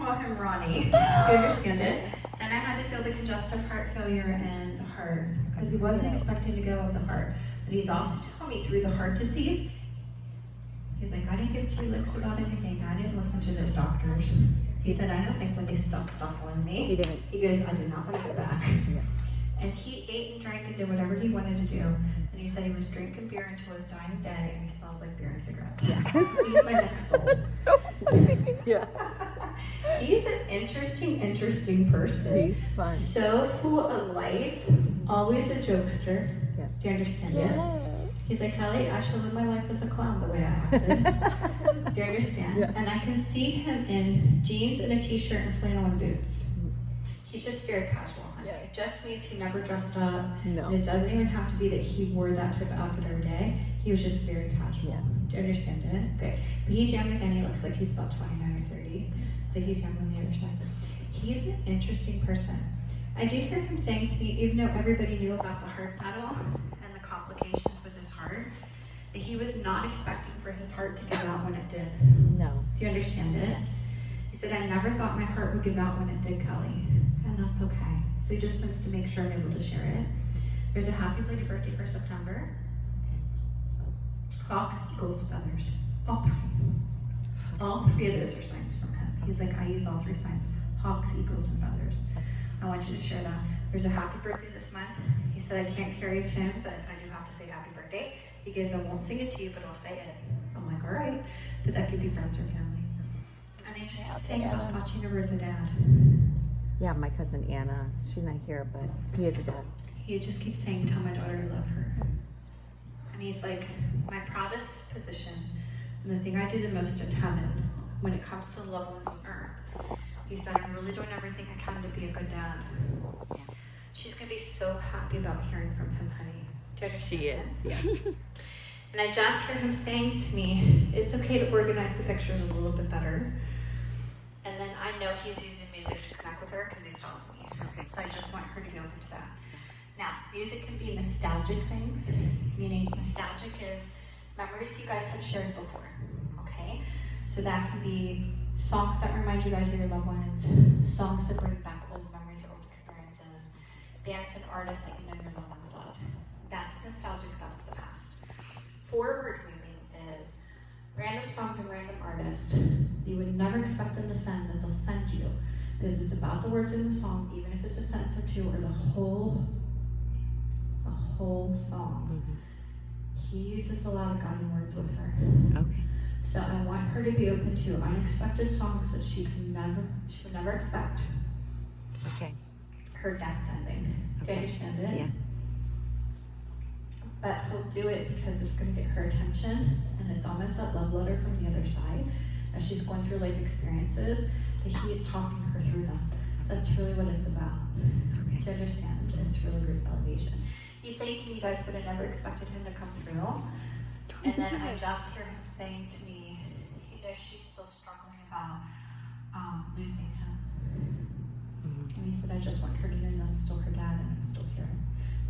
call him Ronnie. Do you understand it? Then I had to feel the congestive heart failure and the heart, because he wasn't expecting to go with the heart. But he's also telling me through the heart disease, he's like, I didn't give 2 licks about anything. I didn't listen to those doctors. He said, I don't think when they stopped following me. He didn't. He goes, I did not want to go back. Yeah. And he ate and drank and did whatever he wanted to do. And he said he was drinking beer until his dying day, and he smells like beer and cigarettes. Yeah. He's my next soul. So funny. Yeah. He's an interesting person. He's fun. So full of life, always a jokester. Yes. Do you understand Yeah. it? He's like, Kelly, I should live my life as a clown the way I acted. Do you understand? Yeah. And I can see him in jeans and a t-shirt and flannel and boots. He's just very casual. Honey. Yes. It just means he never dressed up. No. And it doesn't even have to be that he wore that type of outfit every day. He was just very casual. Yeah. Do you understand it? Okay. But he's young again. He looks like he's about 29 or 30. So he's young on the other side. He's an interesting person. I do hear him saying to me, even though everybody knew about the heart battle and the complications with his heart, that he was not expecting for his heart to give out when it did. No. Do you understand it? He said, I never thought my heart would give out when it did, Kelly. And that's okay. So he just wants to make sure I'm able to share it. There's a happy belated birthday for September. Hawks, eagles, feathers. All 3. All 3 of those are signs from him. He's like, I use all 3 signs. Hawks, eagles, and feathers. I want you to share that. There's a happy birthday this month. He said, I can't carry it to him, but I do have to say happy birthday. He goes, I won't sing it to you, but I'll say it. I'm like, all right. But that could be friends or family. And they just keep saying about watching over as a dad. Yeah, my cousin Anna, she's not here, but he is a dad. He just keeps saying, tell my daughter I love her. And he's like, my proudest position and the thing I do the most in heaven when it comes to loved ones on earth. He said, I'm really doing everything I can to be a good dad. She's going to be so happy about hearing from him, honey. Do you understand? She is, yeah. And I just heard him saying to me, it's okay to organize the pictures a little bit better. And then I know he's using music to connect with her because he's telling me. Okay. So I just want her to be open to that. Now, music can be nostalgic things, meaning nostalgic is memories you guys have shared before, okay? So that can be songs that remind you guys of your loved ones, songs that bring back old memories or old experiences, bands and artists that you know your loved ones loved. That's nostalgic, that's the past. Forward moving is random songs and random artists you would never expect them to send that they'll send you, because it's about the words in the song, even if it's a sentence or 2 or the whole song. Mm-hmm. He uses a lot of guiding words with her. Okay. So I want her to be open to unexpected songs that she would never expect. Okay. Her dad's ending. Do you understand it? Yeah. But he'll do it because it's going to get her attention, and it's almost that love letter from the other side as she's going through life experiences that he's talking her through them. That's really what it's about. Okay. Do you understand? It's really great validation. He's saying to me, you guys would have never expected him to come through. And then I just hear him saying to me, you know, she's still struggling about losing him. Mm-hmm. And he said, I just want her to know that I'm still her dad and I'm still here.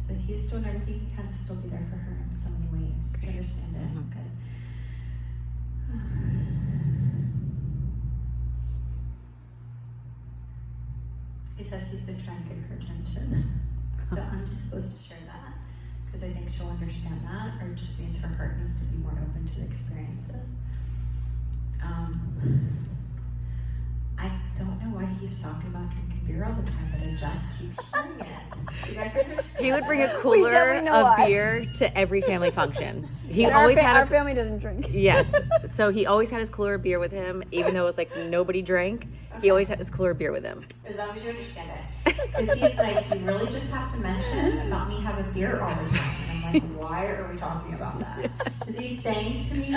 So he's doing everything he can to still be there for her in so many ways. Do you understand it? Mm-hmm. Good. He says he's been trying to get her attention. So I'm just supposed to share that because I think she'll understand that, or it just means her heart needs to be more open to the experiences. I don't know why he keeps talking about drinking beer all the time, but I just keep hearing it. You guys understand? He would bring a We cooler definitely know of why. beer to every family function. He And always had our family doesn't drink. Yes. So he always had his cooler of beer with him, even though it was like nobody drank. He always had his cooler of beer with him. As long as you understand it. Because he's like, you really just have to mention about me having beer all the time. And I'm like, why are we talking about that? Because he's saying to me,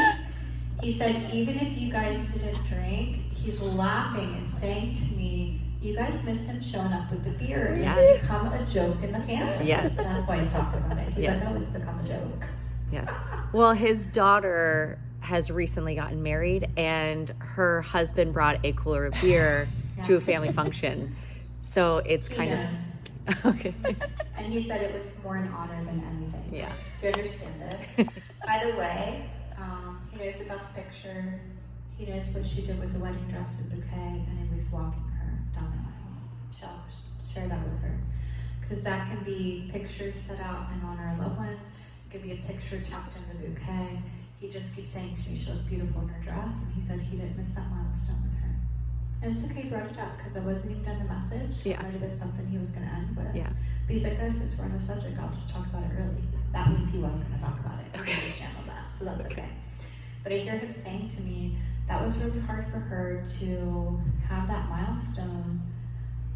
he said, even if you guys didn't drink, he's laughing and saying to me, you guys missed him showing up with the beer. And Yes. it's become a joke in the family. Yes. That's why he's talking about it. He's Yes. like, no, it's become a joke. Yes. Well, his daughter has recently gotten married, and her husband brought a cooler of beer to a family function. So it's He kind knows. of okay. And he said it was more an honor than anything. Do you understand it? By the way, he knows about the picture. he knows what she did with the wedding dress and bouquet, and he was walking her down the aisle. So I'll share that with her. Because that can be pictures set out in honor of loved ones. It could be a picture tucked in the bouquet. He just keeps saying to me she looked beautiful in her dress, and he said he didn't miss that milestone with her. And it's okay he brought it up, because I wasn't even done the message. So it might have been something he was going to end with. Yeah. But he's like, oh, since we're on the subject, I'll just talk about it early. That means he was going to talk about it. Okay. He channeled that, so that's okay. But I hear him saying to me, that was really hard for her to have that milestone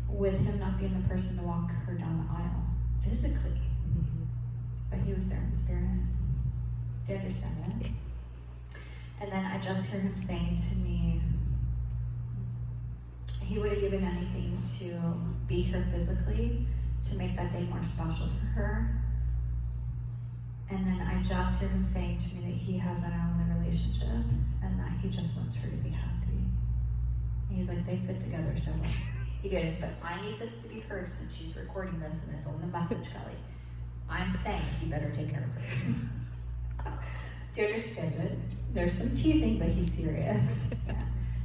with him not being the person to walk her down the aisle physically. Mm-hmm. But he was there in spirit. Do you understand that? And then I just hear him saying to me, he would have given anything to be here physically to make that day more special for her. And then I just hear him saying to me that he has an eye on the relationship and that he just wants her to be happy. And he's like, they fit together so well. He goes, but I need this to be heard since she's recording this and it's on the message, Kelly. I'm saying he better take care of her. Do you understand it? There's some teasing, but he's serious. Yeah.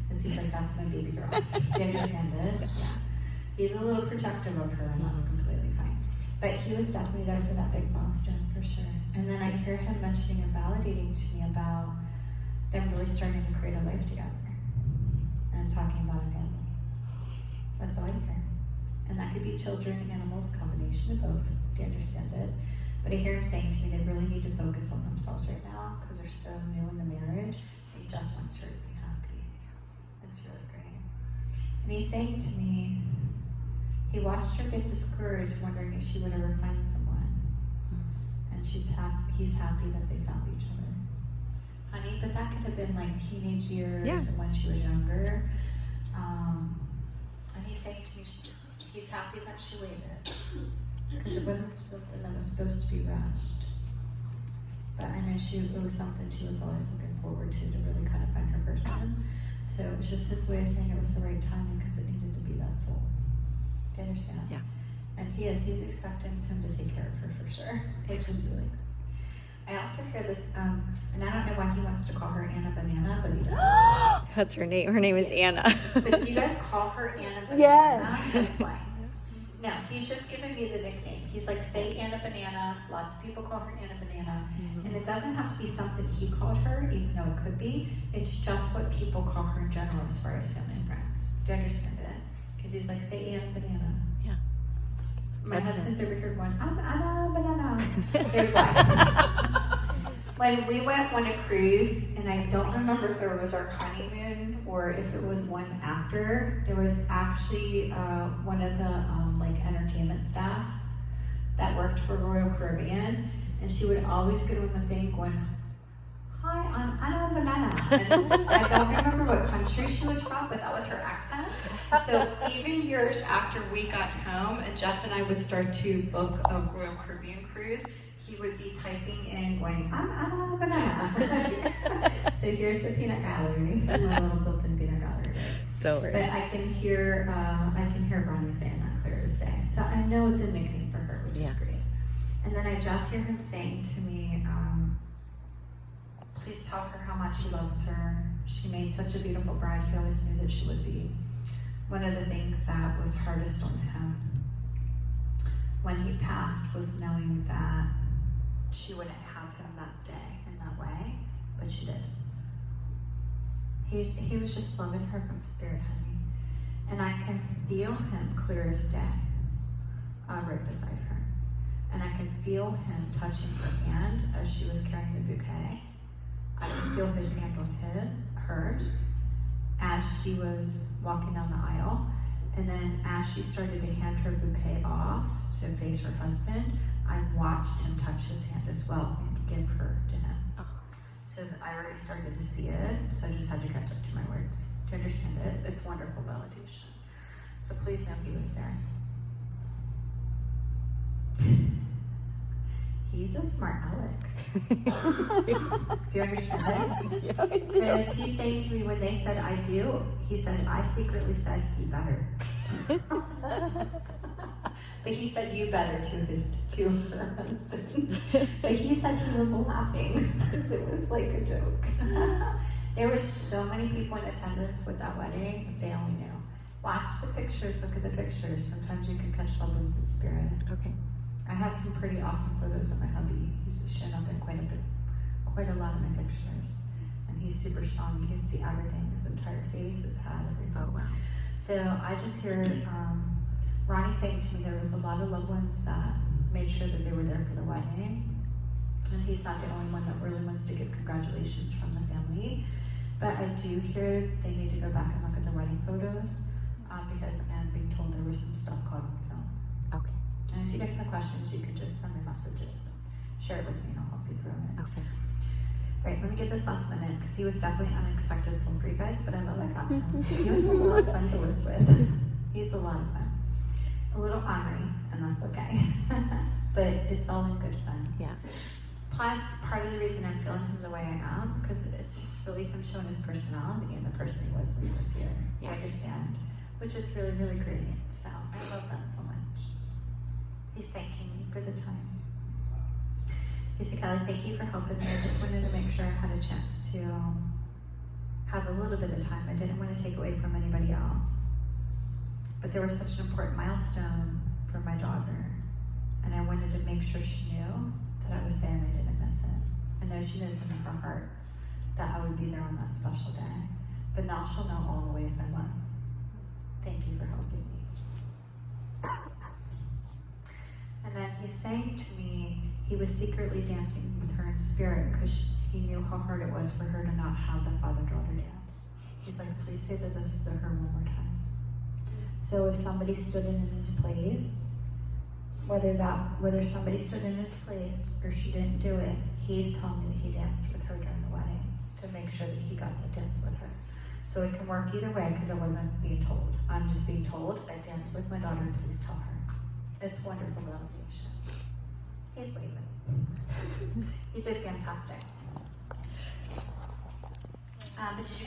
Because he's like, that's my baby girl. Do you understand it? Yeah. He's a little protective of her, and that's completely fine. But he was definitely there for that big milestone, for sure. And then I hear him mentioning and validating to me about them really starting to create a life together and talking about a family. That's all I hear. And that could be children, animals, combination of both. Do you understand it? But I hear him saying to me they really need to focus on themselves right now because they're so new in the marriage. He just wants her to be happy. It's really great. And he's saying to me, he watched her get discouraged, wondering if she would ever find someone. And he's happy that they found each other. Honey, but that could have been like teenage years and when she was younger. And he's saying to me, he's happy that she waited. Because it wasn't something that was supposed to be rushed. But I know it was something she was always looking forward to really kind of find her person. So it was just his way of saying it was the right timing because it needed to be that soul. Do you understand? Yeah. And he's expecting him to take care of her for sure. Which is really good. I also hear this, and I don't know why he wants to call her Anna Banana, but he does. That's her name. Her name is Anna. But do you guys call her Anna Banana? Yes. That's why. No, he's just giving me the nickname. He's like, say Anna Banana. Lots of people call her Anna Banana. Mm-hmm. And it doesn't have to be something he called her, even though it could be. It's just what people call her in general as far as family and friends. Do you understand it? Because he's like, say Anna Banana. Yeah. My husband's over here going, I'm Anna Banana. Here's why. When we went on a cruise, and I don't remember if it was our honeymoon or if it was one after, there was actually one of the like entertainment staff that worked for Royal Caribbean, and she would always get on the thing going, hi, I'm Anna Banana. And I don't remember what country she was from, but that was her accent. So even years after we got home and Jeff and I would start to book a Royal Caribbean cruise, he would be typing in going, I'm Anna Banana. So here's the peanut gallery, my little built-in peanut gallery. So but I can hear Ronnie saying that clear as day. So I know it's a nickname for her, which is great. And then I just hear him saying to me, please tell her how much he loves her. She made such a beautiful bride. He always knew that she would be. One of the things that was hardest on him when he passed was knowing that she wouldn't have him that day in that way, but she did. He was just loving her from spirit, honey. And I can feel him clear as day, right beside her. And I can feel him touching her hand as she was carrying the bouquet. I can feel his hand on hers as she was walking down the aisle. And then as she started to hand her bouquet off to face her husband, I watched him touch his hand as well and give her to him. Oh. So I already started to see it, so I just had to catch up to my words. To understand it, it's wonderful validation. So please know he was there. He's a smart aleck. Do you understand it? Yeah, I do. Because he's saying to me when they said I do, he said, I secretly said he better. But he said you better to her husband. But he said he was laughing because it was like a joke. There was so many people in attendance with that wedding, if they only knew. Watch the pictures, look at the pictures. Sometimes you can catch loved ones in spirit. Okay. I have some pretty awesome photos of my hubby. He's shown up in quite a lot of my pictures. And he's super strong. You can see everything, his entire face, his head, everything. Oh, wow. So I just heard Ronnie saying to me there was a lot of loved ones that made sure that they were there for the wedding. And he's not the only one that really wants to give congratulations from the family. But I do hear they need to go back and look at the wedding photos because I'm being told there was some stuff caught on film. Okay. And if you guys have questions, you can just send me messages and share it with me and I'll help you through it. Okay. Right, let me get this last one in because he was definitely an unexpected soul for you guys, but I love I got him. He was a lot of fun to work with. He's a lot of fun. A little ornery, and that's okay. But it's all in good fun. Yeah. Plus, part of the reason I'm feeling him the way I am, because it's just really him showing his personality and the person he was when he was here. Yeah. You understand? Which is really, really great. So I love that so much. He's thanking me for the time. He said, Kelly, thank you for helping me. I just wanted to make sure I had a chance to have a little bit of time. I didn't want to take away from anybody else. But there was such an important milestone for my daughter. And I wanted to make sure she knew that I was there and I didn't miss it. I know she knows in her heart that I would be there on that special day. But now she'll know all the ways I was. Thank you for helping me. And then he's saying to me, he was secretly dancing with her in spirit because he knew how hard it was for her to not have the father-daughter dance. He's like, please say this to her one more time. So if somebody stood in his place, whether somebody stood in his place or she didn't do it, he's telling me that he danced with her during the wedding to make sure that he got the dance with her. So it can work either way because I wasn't being told. I'm just being told I danced with my daughter, please tell her. It's wonderful validation. He's waving. You did fantastic. But did you